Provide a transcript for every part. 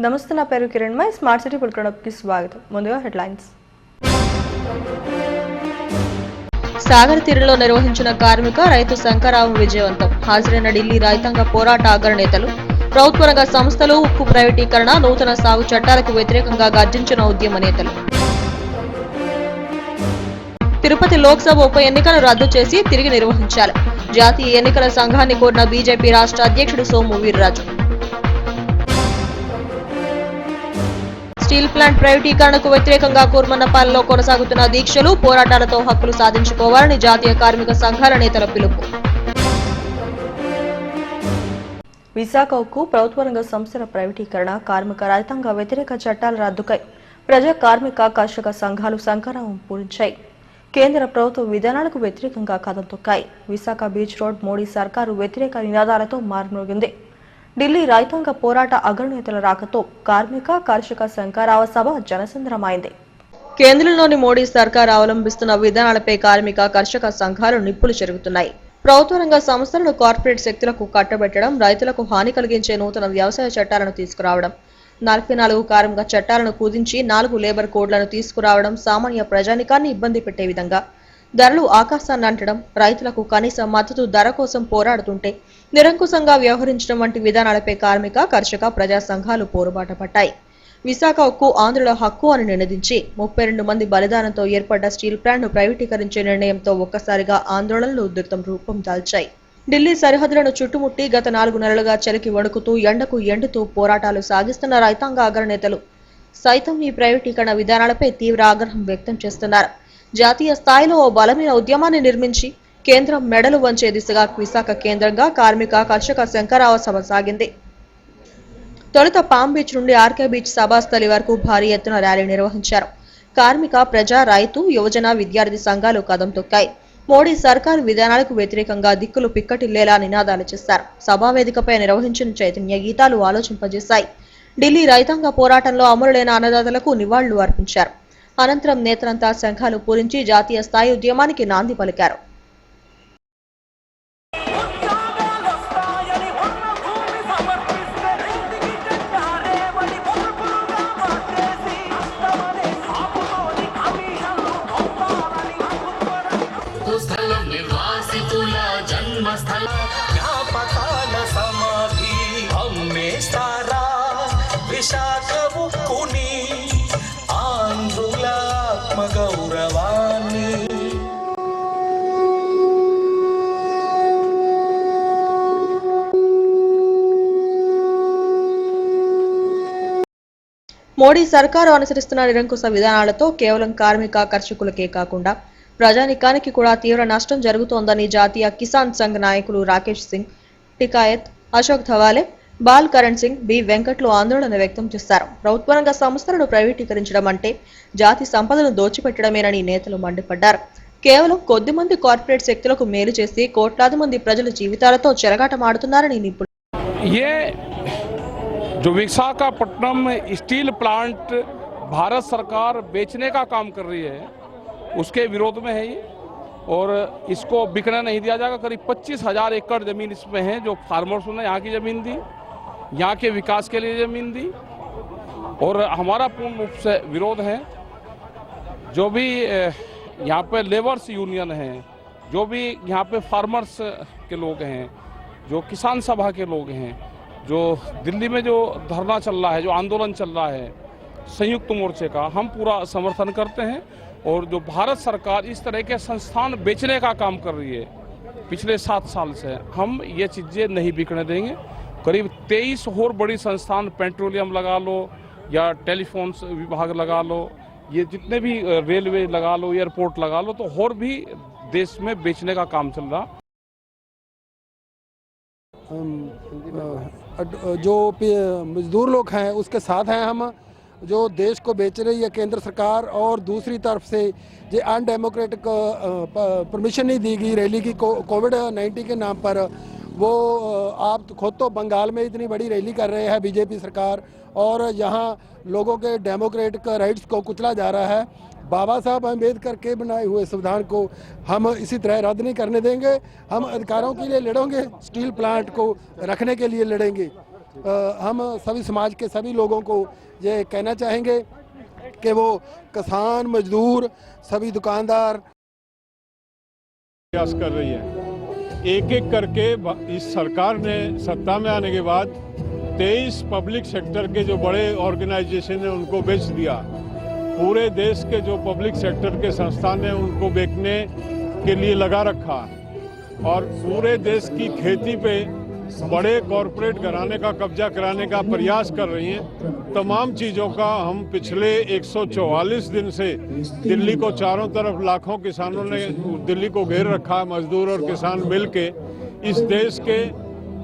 నమస్తే, నా పేరు కిరణ్ మై. స్మార్ట్ సిటీ పుల్కడప్కి స్వాగతం. ముందుగా హెడ్లైన్స్. సాగర్ తీరులో నిర్వహించిన కార్మిక రైతు శంకరావం విజయవంతం. హాజరైన ఢిల్లీ రైతాంగ పోరాట అగ్రనేతలు. ప్రభుత్వ రంగ సంస్థలు, ఉక్కు ప్రైవేటీకరణ, నూతన సాగు చట్టాలకు వ్యతిరేకంగా గర్జించిన ఉద్యమ నేతలు. తిరుపతి లోక్సభ ఉప ఎన్నికను రద్దు చేసి తిరిగి నిర్వహించాలి. జాతీయ ఎన్నికల సంఘాన్ని కోరిన బీజేపీ రాష్ట్ర అధ్యక్షుడు సోము వీర్రాజు. స్టీల్ ప్లాంట్ ప్రైవేటీకరణకు వ్యతిరేకంగా కూర్మన్నపాలెంలో కొనసాగుతున్న దీక్షలు, పోరాటాలతో హక్కులు సాధించుకోవాలని జాతీయ కార్మిక సంఘాల నేతల పిలుపు. విశాఖ ఉక్కు, ప్రభుత్వ రంగ సంస్థల ప్రైవేటీకరణ, కార్మిక రైతాంగ వ్యతిరేక చట్టాల రద్దుకై ప్రజా కార్మిక కర్షక సంఘాలు శంకరావం పూరించాయి. కేంద్ర ప్రభుత్వ విధానాలకు వ్యతిరేకంగా కథం తొక్కాయి. విశాఖ బీచ్ రోడ్ మోడీ సర్కారు వ్యతిరేక నినాదాలతో మారుమోగింది. ఢిల్లీ రైతాంగ పోరాట అగ్రనేతల రాకతో కార్మిక కర్షక శంకరావ సభ జనసంద్రమైంది. కేంద్రంలోని మోడీ సర్కార్ అవలంబిస్తున్న విధానాలపై కార్మిక కర్షక సంఘాలు నిప్పులు చెరుగుతున్నాయి. ప్రభుత్వ రంగ సంస్థలను కార్పొరేట్ శక్తులకు కట్టబెట్టడం, రైతులకు హాని కలిగించే నూతన వ్యవసాయ చట్టాలను తీసుకురావడం, 44 కార్మిక చట్టాలను కుదించి 4 లేబర్ కోడ్లను తీసుకురావడం, సామాన్య ప్రజానికాన్ని ఇబ్బంది పెట్టే విధంగా ధరలు ఆకాశాన్ని అంటడం, రైతులకు కనీస మద్దతు ధర కోసం పోరాడుతుంటే నిరంకుశంగా వ్యవహరించడం వంటి విధానాలపై కార్మిక కర్షక ప్రజా సంఘాలు పోరుబాట పట్టాయి. విశాఖ ఉక్కు ఆంధ్రుల హక్కు అని నినదించి 32 మంది బలిదానంతో ఏర్పడ్డ స్టీల్ ప్లాంట్ను ప్రైవేటీకరించే నిర్ణయంతో ఒక్కసారిగా ఆందోళనలు ఉధృతం రూపం దాల్చాయి. ఢిల్లీ సరిహద్దులను చుట్టుముట్టి గత 4 నెలలుగా చలికి వణుకుతూ ఎండకు ఎండుతూ పోరాటాలు సాగిస్తున్న రైతాంగ అగ్రనేతలు సైతం ఈ ప్రైవేటీకరణ విధానాలపై తీవ్ర ఆగ్రహం వ్యక్తం చేస్తున్నారు. జాతీయ స్థాయిలో ఓ బలమైన ఉద్యమాన్ని నిర్మించి కేంద్రం మెడలు వంచే దిశగా విశాఖ కేంద్రంగా కార్మిక కర్షక శంకరావ సభ సాగింది. తొలుత పామ్ బీచ్ నుండి ఆర్కే బీచ్ సభాస్థలి వరకు భారీ ఎత్తున ర్యాలీ నిర్వహించారు. కార్మిక, ప్రజా, రైతు, యువజన, విద్యార్థి సంఘాలు కదం తొక్కాయి. మోడీ సర్కారు విధానాలకు వ్యతిరేకంగా దిక్కులు పిక్కటిల్లేలా నినాదాలు చేశారు. సభా వేదికపై నిర్వహించిన చైతన్య గీతాలు ఆలోచింపజేశాయి. ఢిల్లీ రైతాంగ పోరాటంలో అమరులైన అన్నదాతలకు నివాళులు అర్పించారు. అనంతరం నేతలంతా శంఖాలు పూరించి జాతీయ స్థాయి ఉద్యమానికి నాంది పలికారు. విశాఖ ఉక్కుని ఆంధ్రుల ఆత్మగౌరవాన్ని మోడీ సర్కారు అనుసరిస్తున్న నిరంకుశ విధానాలతో కేవలం కార్మిక కర్షకులకే కాకుండా ప్రజానికానికి కూడా తీవ్ర నష్టం జరుగుతోందని జాతీయ కిసాన్ సంఘ్ నాయకులు రాకేష్ సింగ్, టికాయత్, అశోక్ ధవాలే, బాల్ కరణ్ సింగ్, బి వెంకట్లు ఆందోళన వ్యక్తం చేశారు. ప్రభుత్వ రంగ సంస్థలను ప్రైవేటీకరించడం అంటే జాతి సంపదను దోచిపెట్టడమేనని నేతలు మండిపడ్డారు. కేవలం కొద్ది మంది కార్పొరేట్ శక్తులకు మేలు చేసి కోట్లాది మంది ప్రజల జీవితాలతో చెరగాటమాడుతున్నారని నిపుణులు. जो विशाखापट्टनम स्टील प्लांट भारत सरकार बेचने का काम कर रही है, उसके विरोध में है ये, और इसको बिकने नहीं दिया जाएगा। करीब 25,000 एकड़ ज़मीन इसमें है जो फार्मर्स ने यहाँ की ज़मीन दी, यहाँ के विकास के लिए ज़मीन दी, और हमारा पूर्ण रूप से विरोध है। जो भी यहाँ पे लेबर्स यूनियन हैं, जो भी यहाँ पे फार्मर्स के लोग हैं, जो किसान सभा के लोग हैं, जो दिल्ली में जो धरना चल रहा है, जो आंदोलन चल रहा है संयुक्त मोर्चे का, हम पूरा समर्थन करते हैं। और जो भारत सरकार इस तरह के संस्थान बेचने का काम कर रही है पिछले 7 साल से, हम ये चीज़ें नहीं बिकने देंगे। करीब 23 और बड़ी संस्थान, पेट्रोलियम लगा लो या टेलीफोन विभाग लगा लो, ये जितने भी रेलवे लगा लो, एयरपोर्ट लगा लो, तो और भी देश में बेचने का काम चल रहा। जो मजदूर लोग हैं उसके साथ हैं हम, जो देश को बेच रही है केंद्र सरकार, और दूसरी तरफ से जो अनडेमोक्रेटिक परमिशन नहीं दी गई रैली की कोविड-19 के नाम पर, वो आप खुद तो बंगाल में इतनी बड़ी रैली कर रहे हैं बीजेपी सरकार, और यहाँ लोगों के डेमोक्रेटिक राइट्स को कुचला जा रहा है। बाबा साहब अम्बेडकर के बनाए हुए संविधान को हम इसी तरह रद्द नहीं करने देंगे। हम अधिकारों के लिए लड़ेंगे, स्टील प्लांट को रखने के लिए लड़ेंगे। हम सभी समाज के सभी लोगों को ये कहना चाहेंगे कि वो किसान, मजदूर, सभी दुकानदार प्रयास कर रही है। एक एक करके इस सरकार ने सत्ता में आने के बाद 23 पब्लिक सेक्टर के जो बड़े ऑर्गेनाइजेशन है उनको बेच दिया। पूरे देश के जो पब्लिक सेक्टर के संस्थान है उनको बेचने के लिए लगा रखा और पूरे देश की खेती पे बड़े कॉरपोरेट घराने का कब्जा कराने का प्रयास कर रही हैं। तमाम चीज़ों का हम पिछले 144 दिन से दिल्ली को चारों तरफ लाखों किसानों ने दिल्ली को घेर रखा, मजदूर और किसान मिलके इस देश के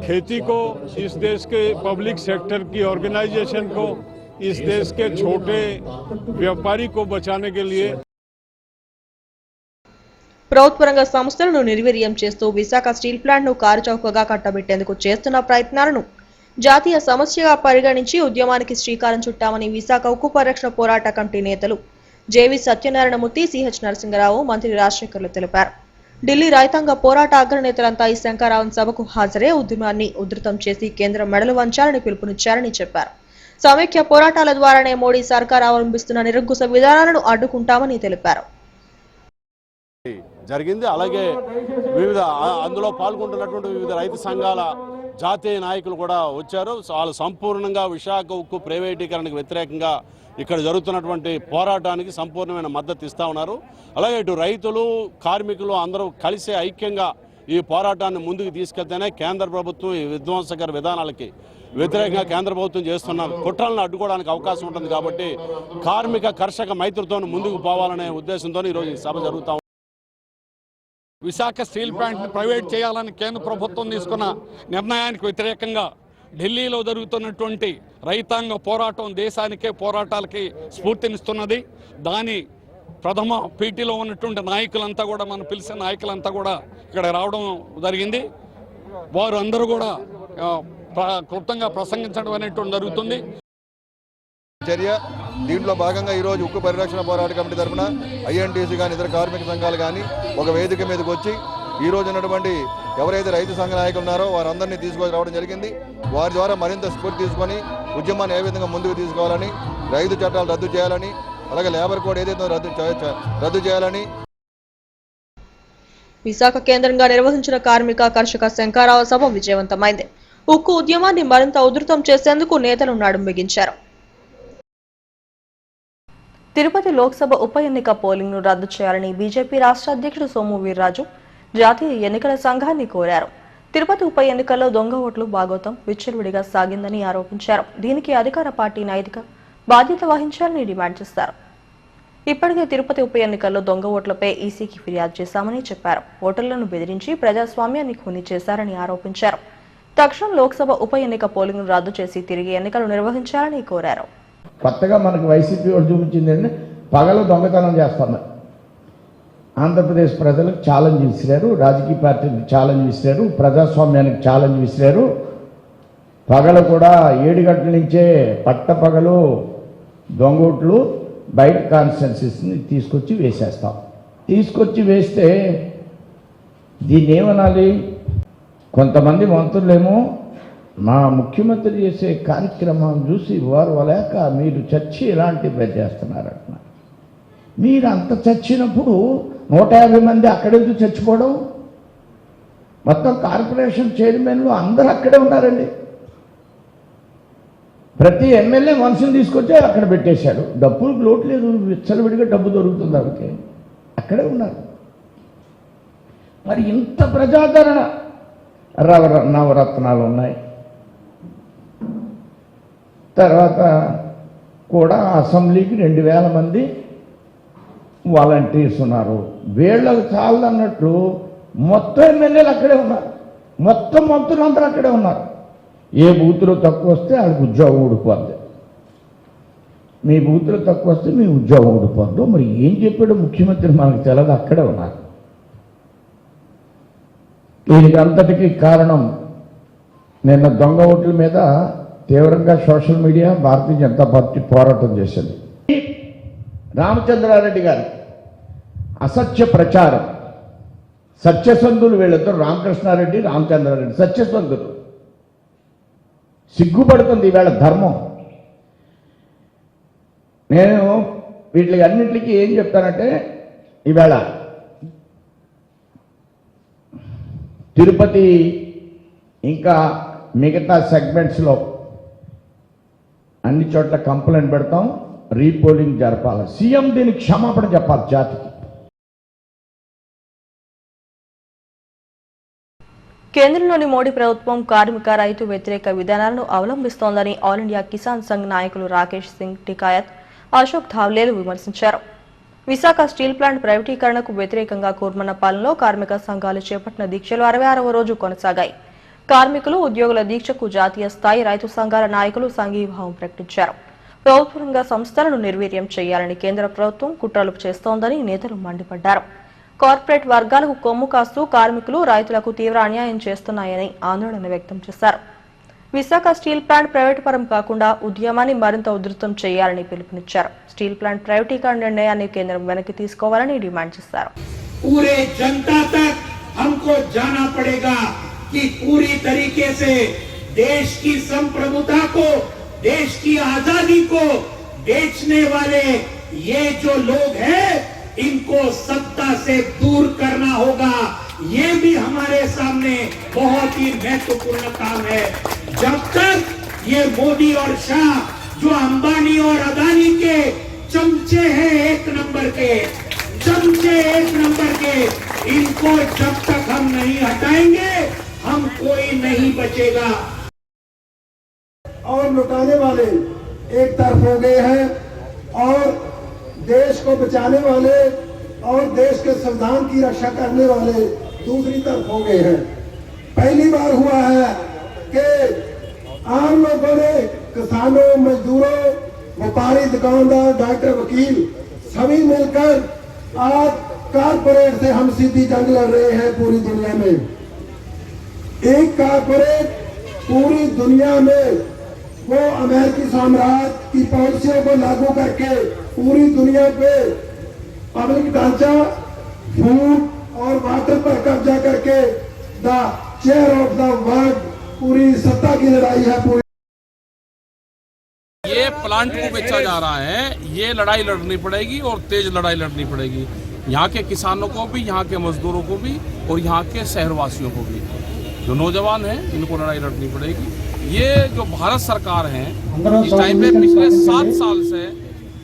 खेती को, इस देश के पब्लिक सेक्टर की ऑर्गेनाइजेशन को, इस देश के छोटे व्यापारी को बचाने के लिए ప్రభుత్వ రంగ సంస్థలను నిర్వీర్యం చేస్తూ విశాఖ స్టీల్ ప్లాంట్ ను కారుచౌకగా కట్టబెట్టేందుకు చేస్తున్న ప్రయత్నాలను జాతీయ సమస్యగా పరిగణించి ఉద్యమానికి శ్రీకారం చుట్టామని విశాఖ ఉక్కు పరిరక్షణ పోరాట కమిటీ నేతలు జేవి సత్యనారాయణమూర్తి, సిహెచ్ నరసింగరావు, మంత్రి రాజశేఖర్లు తెలిపారు. ఢిల్లీ రైతాంగ పోరాట అగ్రనేతలంతా ఈ శంకరావం సభకు హాజరై ఉద్యమాన్ని ఉధృతం చేసి కేంద్రం మెడలు వంచాలని పిలుపునిచ్చారని చెప్పారు. సమైక్య పోరాటాల ద్వారానే మోడీ సర్కార్ అవలంబిస్తున్న నిరంకుశ విధానాలను అడ్డుకుంటామని తెలిపారు. జరిగింది. అలాగే వివిధ అందులో పాల్గొంటున్నటువంటి వివిధ రైతు సంఘాల జాతీయ నాయకులు కూడా వచ్చారు. వాళ్ళు సంపూర్ణంగా విశాఖ ఉక్కు ప్రైవేటీకరణకు వ్యతిరేకంగా ఇక్కడ జరుగుతున్నటువంటి పోరాటానికి సంపూర్ణమైన మద్దతు ఇస్తా ఉన్నారు. అలాగే ఇటు రైతులు, కార్మికులు అందరూ కలిసి ఐక్యంగా ఈ పోరాటాన్ని ముందుకు తీసుకెళ్తేనే కేంద్ర ప్రభుత్వం ఈ విధ్వంసకర విధానాలకి వ్యతిరేకంగా కేంద్ర ప్రభుత్వం చేస్తున్న కుట్రలను అడ్డుకోవడానికి అవకాశం ఉంటుంది. కాబట్టి కార్మిక కర్షక మైత్రితో ముందుకు పోవాలనే ఉద్దేశంతో ఈరోజు ఈ సభ జరుగుతా. విశాఖ స్టీల్ ప్లాంట్ని ప్రైవేట్ చేయాలని కేంద్ర ప్రభుత్వం తీసుకున్న నిర్ణయానికి వ్యతిరేకంగా ఢిల్లీలో జరుగుతున్నటువంటి రైతాంగ పోరాటం దేశానికే, పోరాటాలకి స్ఫూర్తినిస్తున్నది. దాని ప్రథమ పీటీలో ఉన్నటువంటి నాయకులంతా కూడా, మనం పిలిచిన నాయకులంతా కూడా ఇక్కడ రావడం జరిగింది. వారు అందరూ కూడా క్లుప్తంగా ప్రసంగించడం అనేటువంటి జరుగుతుంది. చర్య దీంట్లో భాగంగా ఈరోజు ఉక్కు పరిరక్షణ పోరాట కమిటీ తరఫున ఐఎన్టీసీ కానీ ఇతర కార్మిక సంఘాలు కానీ ఒక వేదిక మీదకి వచ్చి ఈ రోజు ఉన్నటువంటి ఎవరైతే రైతు సంఘ నాయకులు ఉన్నారో వారందరినీ తీసుకొని రావడం జరిగింది. వారి ద్వారా మరింత స్ఫూర్తి తీసుకొని ఉద్యమాన్ని ఏ విధంగా ముందుకు తీసుకోవాలని, రైతు చట్టాలు రద్దు చేయాలని, అలాగే లేబర్ కోడ్ ఏదైతే రద్దు చేయాలని. విశాఖ కేంద్రంగా నిర్వహించిన కార్మిక కర్షక శంకరావ సభ విజయవంతమైంది. ఉక్కు ఉద్యమాన్ని మరింత ఉధృతం చేసేందుకు నేతలు నడుం బిగించారు. తిరుపతి లోక్సభ ఉప ఎన్నిక పోలింగ్ను రద్దు చేయాలని బీజేపీ రాష్ట్ర అధ్యక్షుడు సోము వీర్రాజు జాతీయ ఎన్నికల సంఘాన్ని కోరారు. తిరుపతి ఉప ఎన్నికల్లో దొంగ ఓట్లు భాగోతం విచ్చలవిడిగా సాగిందని ఆరోపించారు. దీనికి అధికార పార్టీ నైతిక బాధ్యత వహించాలని డిమాండ్ చేశారు. ఇప్పటికే తిరుపతి ఉప ఎన్నికల్లో దొంగ ఓట్లపై ఈసీకి ఫిర్యాదు చేశామని చెప్పారు. ఓటర్లను బెదిరించి ప్రజాస్వామ్యాన్ని ఖూనీ చేశారని ఆరోపించారు. తక్షణం లోక్సభ ఉప ఎన్నిక పోలింగ్ను రద్దు చేసి తిరిగి ఎన్నికలు నిర్వహించాలని కోరారు. కొత్తగా మనకు వైసీపీ వాడు చూపించింది పగలు దొంగతనం చేస్తున్నారు. ఆంధ్రప్రదేశ్ ప్రజలకు ఛాలెంజ్ విసిరారు, రాజకీయ పార్టీలకు ఛాలెంజ్ విసిరారు, ప్రజాస్వామ్యానికి ఛాలెంజ్ విసిరారు. పగలు కూడా 7 గంటల నుంచే పట్టపగలు దొంగోట్లు బయట కాన్స్టిట్యున్సీస్ని తీసుకొచ్చి వేస్తే దీన్ని ఏమనాలి? కొంతమంది మంత్రులేమో మా ముఖ్యమంత్రి చేసే కార్యక్రమం చూసి వారు లేక మీరు చచ్చి ఎలాంటి చేస్తున్నారంటున్నారు. మీరు అంత చచ్చినప్పుడు 150 మంది అక్కడెందుకు చచ్చిపోవడం? మొత్తం కార్పొరేషన్ చైర్మన్లు అందరూ అక్కడే ఉన్నారండి. ప్రతి ఎమ్మెల్యే మనుషులు తీసుకొచ్చి అక్కడ పెట్టేశాడు. డబ్బులకు లోటు లేదు, విచ్చలవిడిగా డబ్బు దొరుకుతుంది. వాళ్ళకి అక్కడే ఉన్నారు. మరి ఇంత ప్రజాదరణ, నవరత్నాలు ఉన్నాయి. తర్వాత కూడా అసెంబ్లీకి 2000 మంది వాలంటీర్స్ ఉన్నారు. వీళ్ళకు చాలన్నట్లు మొత్తం ఎమ్మెల్యేలు అక్కడే ఉన్నారు, మొత్తం మంత్రులందరూ అక్కడే ఉన్నారు. ఏ బూతులో తక్కువ వస్తే వాళ్ళకి ఉద్యోగం ఊడిపోద్ది, మీ బూతులో తక్కువ వస్తే మీ ఉద్యోగం ఊడిపోద్దు. మరి ఏం చెప్పాడు ముఖ్యమంత్రి మనకు తెలియదు, అక్కడే ఉన్నారు. దీనికి అంతటికీ కారణం నిన్న దొంగ ఓట్ల మీద తీవ్రంగా social media, Bharatiya Janata party పోరాటం చేసింది. రామచంద్రారెడ్డి గారి అసత్య ప్రచారం, సత్యసంధులు వీళ్ళిద్దరు, రామకృష్ణారెడ్డి, రామచంద్రారెడ్డి సత్యసంధులు. సిగ్గుపడుతుంది ఈవేళ ధర్మం. నేను వీటికి అన్నింటికి ఏం చెప్తానంటే, ఈవేళ తిరుపతి ఇంకా మిగతా సెగ్మెంట్స్లో అన్ని చోట్ల కంప్లైంట్ పెడతాం, రీపోలింగ్ జరపాలి. సీఎం దీనికి క్షమాపణ చెప్పాలి జాతికి. కేంద్రంలోని మోడీ ప్రభుత్వం కార్మిక రైతు వ్యతిరేక విధానాలను అవలంబిస్తోందని ఆల్ ఇండియా కిసాన్ సంఘ్ నాయకులు రాకేష్ సింగ్ టికాయత్, అశోక్ ధావ్లేలు విమర్శించారు. విశాఖ స్టీల్ ప్లాంట్ ప్రైవేటీకరణకు వ్యతిరేకంగా కూర్మన్నపాలెంలో కార్మిక సంఘాలు చేపట్టిన దీక్షలు 66వ రోజు కొనసాగాయి. కార్మికులు, ఉద్యోగుల దీక్షకు జాతీయ స్థాయి రైతు సంఘాల నాయకులు సంఘీభావం ప్రకటించారు. ప్రభుత్వ రంగ సంస్థలను నిర్వీర్యం చేయాలని కేంద్ర ప్రభుత్వం కుట్రలు చేస్తోందని నేతలు మండిపడ్డారు. కార్పొరేట్ వర్గాలకు కొమ్ము కాస్తూ కార్మికులు, రైతులకు తీవ్ర అన్యాయం చేస్తున్నాయని ఆందోళన వ్యక్తం చేశారు. విశాఖ స్టీల్ ప్లాంట్ ప్రైవేటు పరం కాకుండా ఉద్యమాన్ని మరింత ఉధృతం చేయాలని పిలుపునిచ్చారు. స్టీల్ ప్లాంట్ ప్రైవేటీకరణ నిర్ణయాన్ని కేంద్రం వెనక్కి తీసుకోవాలని డిమాండ్ చేశారు. पूरे जनता तक हमको जाना पड़ेगा कि पूरी तरीके से देश की संप्रभुता को, देश की आजादी को बेचने वाले ये जो लोग हैं, इनको सत्ता से दूर करना होगा. ये भी हमारे सामने बहुत ही महत्वपूर्ण काम है. जब तक ये मोदी और शाह जो अंबानी और अदानी के चमचे हैं, एक नंबर के चमचे, एक नंबर के, इनको जब तक हम नहीं हटाएंगे, हम कोई नहीं बचेगा. और लुटाने वाले एक तरफ हो गए हैं और देश को बचाने वाले और देश के संविधान की रक्षा करने वाले दूसरी तरफ हो गए हैं. पहली बार हुआ है कि आम लोगों ने, किसानों, मजदूरों, व्यापारी, दुकानदार, डॉक्टर, वकील सभी मिलकर आज कारपोरेट से हम सीधी जंग लड़ रहे हैं पूरी दुनिया में. एक कारपोरेट पूरी दुनिया में वो अमेरिकी साम्राज्य की पॉलिसियों को लागू करके पूरी दुनिया पे पब्लिक ढांचा, फूड और वाटर पर कब्जा करके the chair of the world पूरी सत्ता की लड़ाई है. पूरी ये प्लांट को बेचा जा रहा है, ये लड़ाई लड़नी पड़ेगी और तेज लड़ाई लड़नी पड़ेगी. यहाँ के किसानों को भी, यहाँ के मजदूरों को भी और यहाँ के शहरवासियों को भी. जो नौजवान हैं इनको लड़ाई लड़नी पड़ेगी. ये जो भारत सरकार है इस टाइम पे पिछले 7 साल से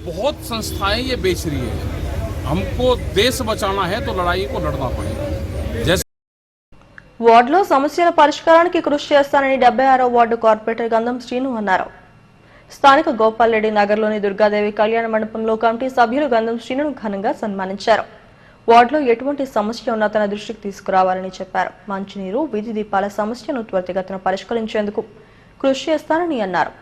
बहुत संस्थाएं ये बेच रही है. हमको देश बचाना है तो लड़ाई को लड़ना पड़ेगा. जैसे వార్డులో సమస్యల పరిష్కారానికి కృషి చేస్తానని 76వ వార్డు కార్పొరేటర్ గంధం శ్రీను అన్నారు. స్థానిక గోపాల్ రెడ్డి నగర్లోని దుర్గాదేవి కళ్యాణ మండపంలో కమిటీ సభ్యులు గంధం శ్రీనును ఘనంగా సన్మానించారు. వార్డులో ఎటువంటి సమస్య ఉన్నా తన దృష్టికి తీసుకురావాలని చెప్పారు. మంచినీరు, వీధి దీపాల సమస్యను త్వరితగతిన పరిష్కరించేందుకు కృషి చేస్తానని అన్నారు.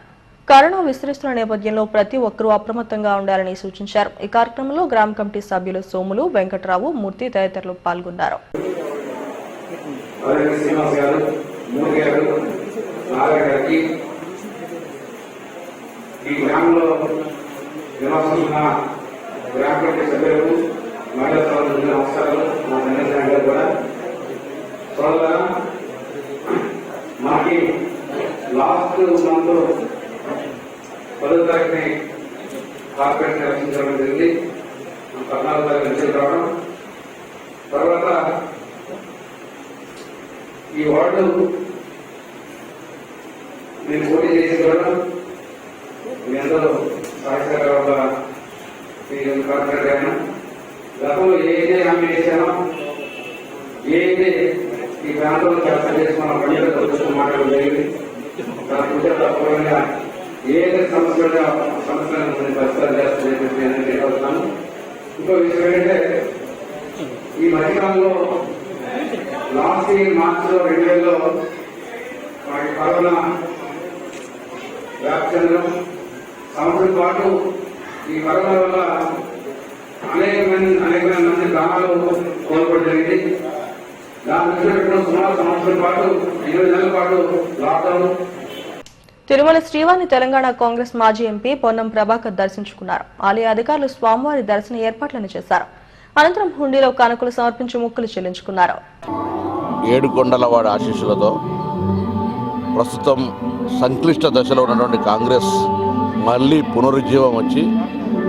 కరోనా విస్తరిస్తున్న నేపథ్యంలో ప్రతి ఒక్కరూ అప్రమత్తంగా ఉండాలని సూచించారు. ఈ కార్యక్రమంలో గ్రామ కమిటీ సభ్యులు సోములు, వెంకటరావు, మూర్తి తదితరులు పాల్గొన్నారు. ఈ గ్రామంలో నివాసిస్తున్న గ్రామ కమిటీ సభ్యులకు, మహిళా సోదరులకు నమస్కారాలు. మా తండ్రి కూడా సోదరుల మనకి లాస్ట్ మంత్ 10వ తారీఖుని కార్పొరేషన్ ఎలక్షన్ జరగడం జరిగింది. 14వ తారీఖు ఎన్నికలు రావడం తర్వాత ఈ వార్డు నేను పోటీ చేసి చూడడం మీ అందరూ సహకారంగా మీరు కార్పొరేటర్ అయినా గతంలో ఏదైతే హామీ చేశానో, ఏదైతే ఈ ప్రాంతంలో చర్చ చేసుకున్న పండుగతో వచ్చి మాట్లాడడం జరిగింది. దాని గురించి తప్పకుండా ఏదైతే సమస్యలుగా సమస్యలను పరిష్కారం చేస్తానని తెలియజేస్తున్నాను. ఇంకో విషయం ఏంటంటే, ఈ మధ్యకాలంలో లాస్ట్ ఇయర్ మార్చిలో 2000లో వాటి కరోనా వ్యాప్తి చెందడం, సంవత్సరం పాటు ఈ కరోనా వల్ల అనేకమైన మంది ప్రాణాలు కోల్పోవడం జరిగింది. దాని దృష్టిలో సుమారు సంవత్సరం పాటు 20 నెలల పాటు లాక్డౌన్. తిరుమల శ్రీవారిని తెలంగాణ కాంగ్రెస్ మాజీ ఎంపీ పొన్నం ప్రభాకర్ దర్శించుకున్నారు. ఆలయ అధికారులు స్వామివారి దర్శన ఏర్పాట్లను చేశారు. అనంతరం హుండీలో కానుకలు సమర్పించి మొక్కులు చెల్లించుకున్నారు. 7 కొండలవాడి ఆశీస్సులతో ప్రస్తుతం సంక్లిష్ట దశలో ఉన్నటువంటి కాంగ్రెస్ మళ్ళీ పునరుజ్జీవం వచ్చి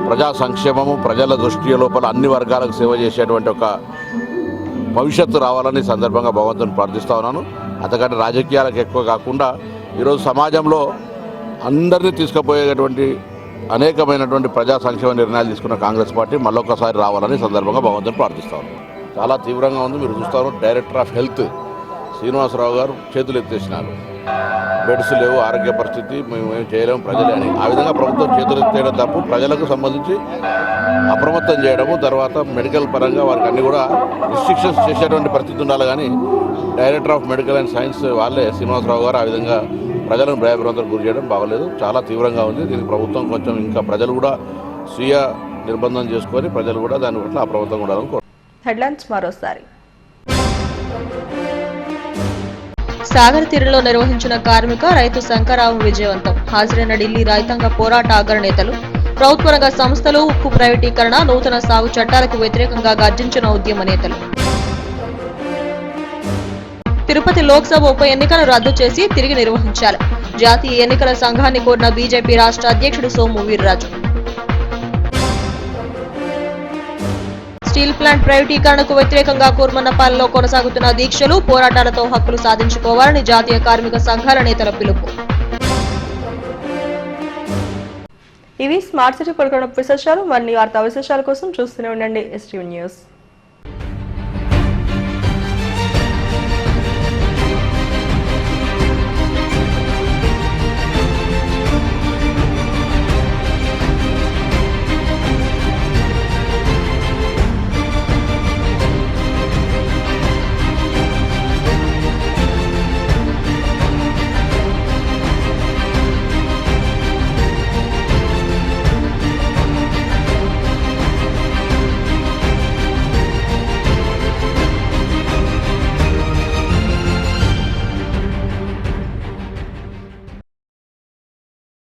ప్రజా సంక్షేమము, ప్రజల దృష్టి లోపల అన్ని వర్గాలకు సేవ చేసేటువంటి ఒక భవిష్యత్తు రావాలని సందర్భంగా భగవంతుని ప్రార్థిస్తా ఉన్నాను. అంతకంటే రాజకీయాలకు ఎక్కువ కాకుండా ఈరోజు సమాజంలో అందరినీ తీసుకుపోయేటువంటి అనేకమైనటువంటి ప్రజా సంక్షేమ నిర్ణయాలు తీసుకున్న కాంగ్రెస్ పార్టీ మళ్ళొకసారి రావాలని సందర్భంగా భగవంతుని ప్రార్థిస్తాను. చాలా తీవ్రంగా ఉంది. మీరు చూస్తారు, డైరెక్టర్ ఆఫ్ హెల్త్ శ్రీనివాసరావు గారు చేతులు ఎత్తేసినారు. బెడ్స్ లేవు, ఆరోగ్య పరిస్థితి, మేము ఏం చేయలేము ప్రజలే అని. ఆ విధంగా ప్రభుత్వం చేతులు ఎత్తేయడం తప్పు. ప్రజలకు సంబంధించి అప్రమత్తం చేయడము, తర్వాత మెడికల్ పరంగా వారికి అన్ని కూడా రిస్ట్రిక్షన్స్ చేసేటువంటి పరిస్థితి ఉండాలి. కానీ director of medical and science వాళ్ళే శ్రీనివాసరావు గారు ఆ విధంగా ప్రజలను భయభ్రాంతులకు గురి చేయడం బాగలేదు. చాలా తీవ్రంగా ఉంది. దీనికి ప్రభుత్వం కొంచెం ఇంకా ప్రజలు కూడా స్వీయ నిర్బంధం చేసుకొని ప్రజలు కూడా దాని పట్ల అప్రమత్తంగా ఉండాలని కోరుతున్నాను. హెడ్లైన్స్ మరోసారి. సాగర్ తీరంలో నిర్వహించిన కార్మిక రైతు శంకరావం విజయవంతం. హాజరైన ఢిల్లీ రైతాంగ పోరాట అగ్రనేతలు. ప్రభుత్వ రంగ సంస్థలు, ఉక్కు ప్రైవేటీకరణ, నూతన సాగు చట్టాలకు వ్యతిరేకంగా గర్జించిన ఉద్యమ నేతలు. తిరుపతి లోక్సభ ఉప ఎన్నికను రద్దు చేసి తిరిగి నిర్వహించాలి. జాతీయ ఎన్నికల సంఘాన్ని కోరిన బీజేపీ రాష్ట్ర అధ్యక్షుడు సోము వీర్రాజు. స్టీల్ ప్లాంట్ ప్రైవేటీకరణకు వ్యతిరేకంగా కూర్మన్నపాలెంలో కొనసాగుతున్న దీక్షలు, పోరాటాలతో హక్కులు సాధించుకోవాలని జాతీయ కార్మిక సంఘాల నేతల పిలుపు. ఇవి స్మార్ట్ సిటీ పడుకున్న విశేషాలు. మరిన్ని వార్తా విశేషాల కోసం చూస్తూనే ఉండండి STV న్యూస్.